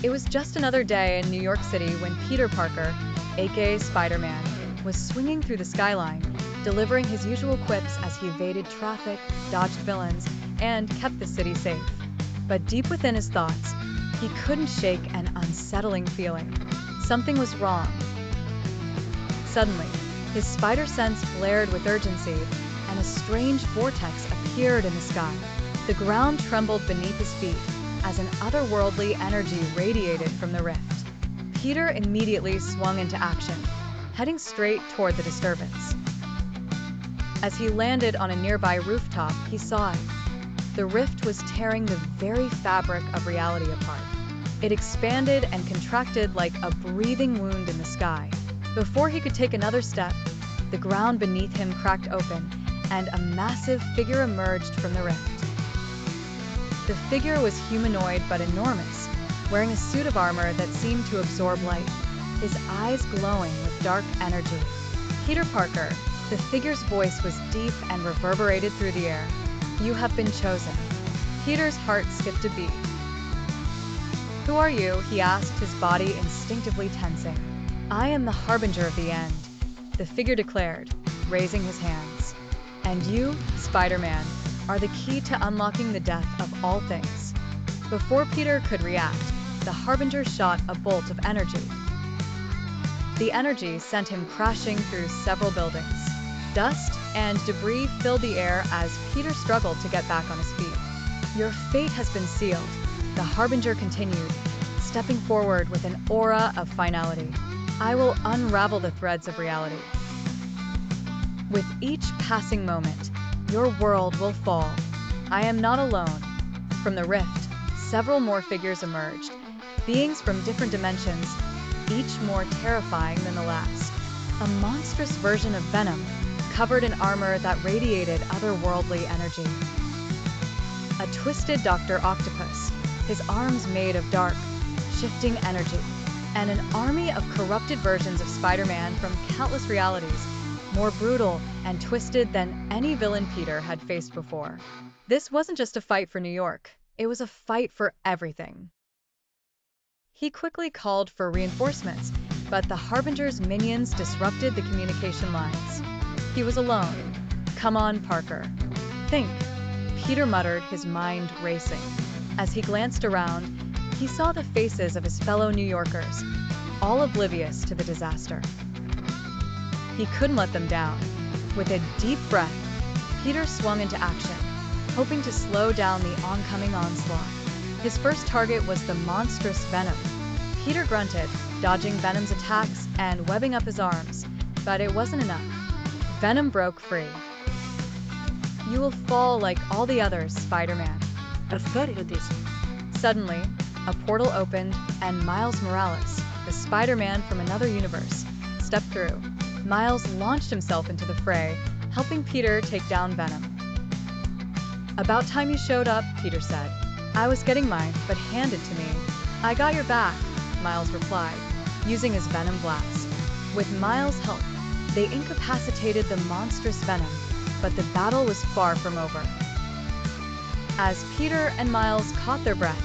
It was just another day in New York City when Peter Parker, aka Spider-Man, was swinging through the skyline, delivering his usual quips as he evaded traffic, dodged villains, and kept the city safe. But deep within his thoughts, he couldn't shake an unsettling feeling. Something was wrong. Suddenly, his spider sense flared with urgency, and a strange vortex appeared in the sky. The ground trembled beneath his feet as an otherworldly energy radiated from the rift. Peter immediately swung into action, heading straight toward the disturbance. As he landed on a nearby rooftop, he saw it. The rift was tearing the very fabric of reality apart. It expanded and contracted like a breathing wound in the sky. Before he could take another step, the ground beneath him cracked open, and a massive figure emerged from the rift. The figure was humanoid but enormous, wearing a suit of armor that seemed to absorb light, his eyes glowing with dark energy. Peter Parker. The figure's voice was deep and reverberated through the air. "You have been chosen." Peter's heart skipped a beat. "Who are you?" he asked, his body instinctively tensing. "I am the Harbinger of the End," the figure declared, raising his hands. "And you, Spider-Man, are the key to unlocking the death of all things." Before Peter could react, the Harbinger shot a bolt of energy. The energy sent him crashing through several buildings. Dust and debris filled the air as Peter struggled to get back on his feet. "Your fate has been sealed," the Harbinger continued, stepping forward with an aura of finality. "I will unravel the threads of reality. With each passing moment, your world will fall. I am not alone." From the rift, several more figures emerged, beings from different dimensions, each more terrifying than the last. A monstrous version of Venom, covered in armor that radiated otherworldly energy. A twisted Dr. Octopus, his arms made of dark, shifting energy. And an army of corrupted versions of Spider-Man from countless realities, more brutal and twisted than any villain Peter had faced before. This wasn't just a fight for New York, it was a fight for everything. He quickly called for reinforcements, but the Harbinger's minions disrupted the communication lines. He was alone. "Come on, Parker. Think," Peter muttered, his mind racing. As he glanced around, he saw the faces of his fellow New Yorkers, all oblivious to the disaster. He couldn't let them down. With a deep breath, Peter swung into action, hoping to slow down the oncoming onslaught. His first target was the monstrous Venom. Peter grunted, dodging Venom's attacks and webbing up his arms, but it wasn't enough. Venom broke free. "You will fall like all the others, Spider-Man." "I've got this." Suddenly, a portal opened, and Miles Morales, the Spider-Man from another universe, stepped through. Miles launched himself into the fray, helping Peter take down Venom. "About time you showed up," Peter said. "I was getting mine, but hand it to me." "I got your back," Miles replied, using his Venom blast. With Miles' help, they incapacitated the monstrous Venom, but the battle was far from over. As Peter and Miles caught their breath,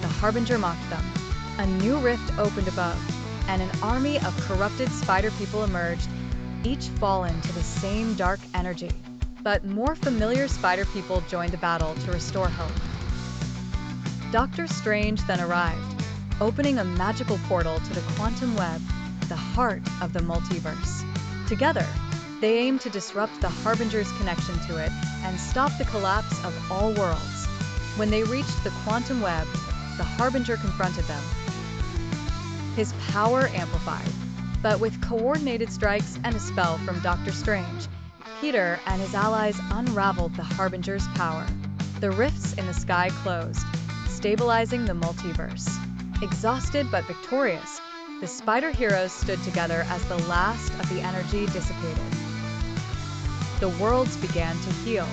the Harbinger mocked them. A new rift opened above, and an army of corrupted spider people emerged, each fallen to the same dark energy. But more familiar spider people joined the battle to restore hope. Doctor Strange then arrived, opening a magical portal to the quantum web, the heart of the multiverse. Together, they aimed to disrupt the Harbinger's connection to it and stop the collapse of all worlds. When they reached the quantum web, the Harbinger confronted them. His power amplified, but with coordinated strikes and a spell from Doctor Strange, Peter and his allies unraveled the Harbinger's power. The rifts in the sky closed, stabilizing the multiverse. Exhausted but victorious, the spider heroes stood together as the last of the energy dissipated. The worlds began to heal.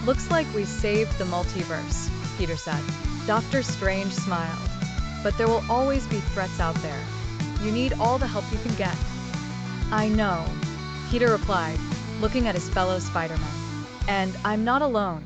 "Looks like we saved the multiverse," Peter said. Doctor Strange smiled. "But there will always be threats out there. You need all the help you can get." "I know," Peter replied, looking at his fellow Spider-Man. "And I'm not alone."